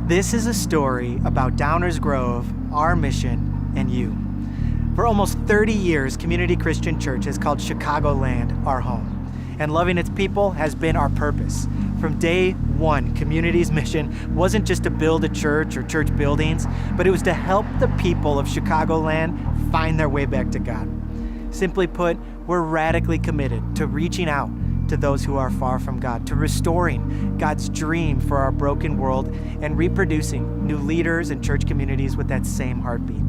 This is a story about Downers Grove, our mission, and you. For almost 30 years, Community Christian Church has called Chicagoland our home, and loving its people has been our purpose. From day one, Community's mission wasn't just to build a church or church buildings, but it was to help the people of Chicagoland find their way back to God. Simply put, we're radically committed to reaching out to those who are far from God, to restoring God's dream for our broken world, and reproducing new leaders and church communities with that same heartbeat.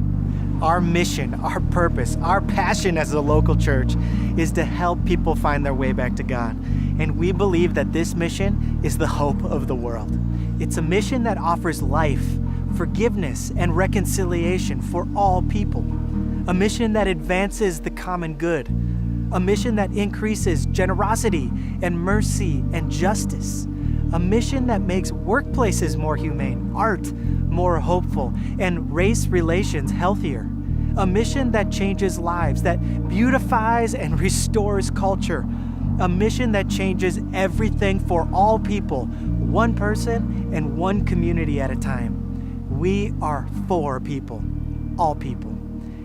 Our mission, our purpose, our passion as a local church is to help people find their way back to God. And we believe that this mission is the hope of the world. It's a mission that offers life, forgiveness, and reconciliation for all people. A mission that advances the common good. A mission that increases generosity and mercy and justice. A mission that makes workplaces more humane, art more hopeful, and race relations healthier. A mission that changes lives, that beautifies and restores culture. A mission that changes everything for all people, one person and one community at a time. We are for people, all people.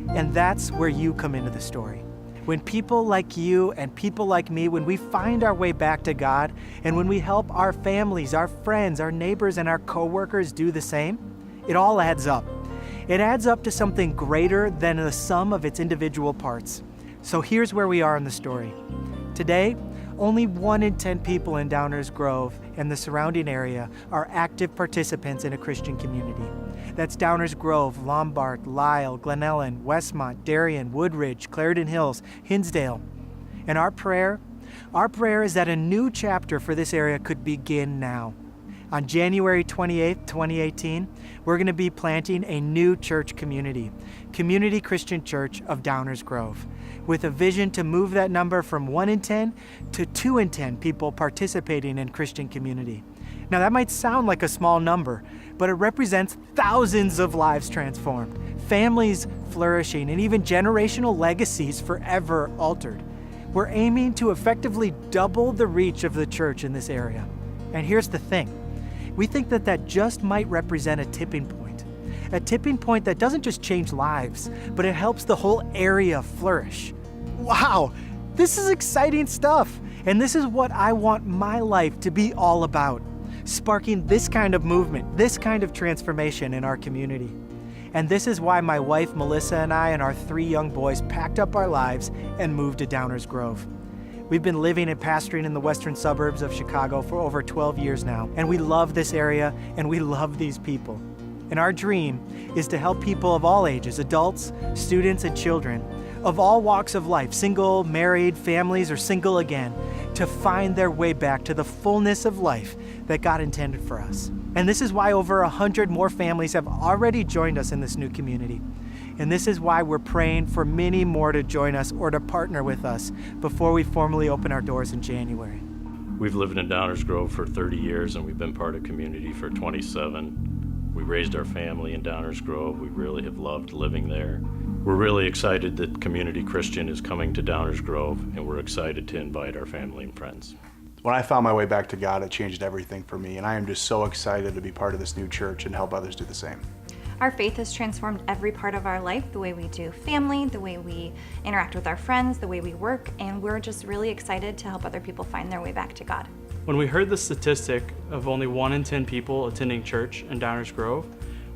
And that's where you come into the story. When people like you and people like me, when we find our way back to God, and when we help our families, our friends, our neighbors, and our coworkers do the same, it all adds up. It adds up to something greater than the sum of its individual parts. So here's where we are in the story. Today, only 1 in 10 people in Downers Grove and the surrounding area are active participants in a Christian community. That's Downers Grove, Lombard, Lisle, Glen Ellen, Westmont, Darien, Woodridge, Clarendon Hills, Hinsdale. And our prayer is that a new chapter for this area could begin now. On January 28th, 2018, we're going to be planting a new church community, Community Christian Church of Downers Grove, with a vision to move that number from 1 in 10 to 2 in 10 people participating in Christian community. Now that might sound like a small number, but it represents thousands of lives transformed, families flourishing, and even generational legacies forever altered. We're aiming to effectively double the reach of the church in this area. And here's the thing. We think that just might represent a tipping point that doesn't just change lives, but it helps the whole area flourish. Wow, this is exciting stuff. And this is what I want my life to be all about, sparking this kind of movement, this kind of transformation in our community. And this is why my wife, Melissa, and I and our 3 young boys packed up our lives and moved to Downers Grove. We've been living and pastoring in the western suburbs of Chicago for over 12 years now, and we love this area and we love these people. And our dream is to help people of all ages, adults, students, and children, of all walks of life, single, married, families, or single again, to find their way back to the fullness of life that God intended for us. And this is why over 100 more families have already joined us in this new community. And this is why we're praying for many more to join us or to partner with us before we formally open our doors in January. We've lived in Downers Grove for 30 years and we've been part of community for 27. We raised our family in Downers Grove. We really have loved living there. We're really excited that Community Christian is coming to Downers Grove, and we're excited to invite our family and friends. When I found my way back to God, it changed everything for me, and I am just so excited to be part of this new church and help others do the same. Our faith has transformed every part of our life, the way we do family, the way we interact with our friends, the way we work, and we're just really excited to help other people find their way back to God. When we heard the statistic of only 1 in 10 people attending church in Downers Grove,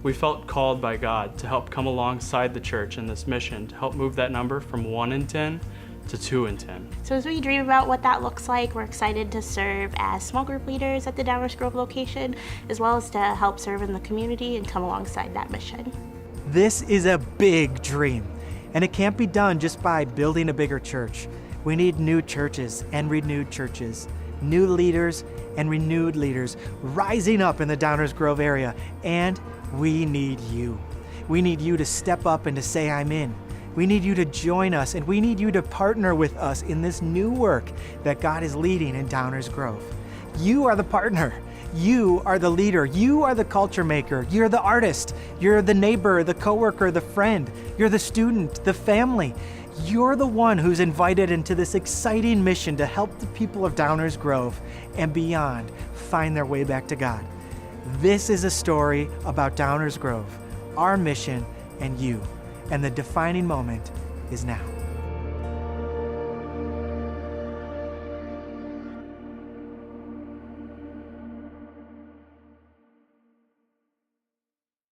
we felt called by God to help come alongside the church in this mission to help move that number from 1 in 10 to 2 in 10. So as we dream about what that looks like, we're excited to serve as small group leaders at the Downers Grove location, as well as to help serve in the community and come alongside that mission. This is a big dream, and it can't be done just by building a bigger church. We need new churches and renewed churches, new leaders and renewed leaders rising up in the Downers Grove area, and we need you. We need you to step up and to say, I'm in. We need you to join us, and we need you to partner with us in this new work that God is leading in Downers Grove. You are the partner. You are the leader. You are the culture maker. You're the artist. You're the neighbor, the coworker, the friend. You're the student, the family. You're the one who's invited into this exciting mission to help the people of Downers Grove and beyond find their way back to God. This is a story about Downers Grove, our mission, and you. And the defining moment is now.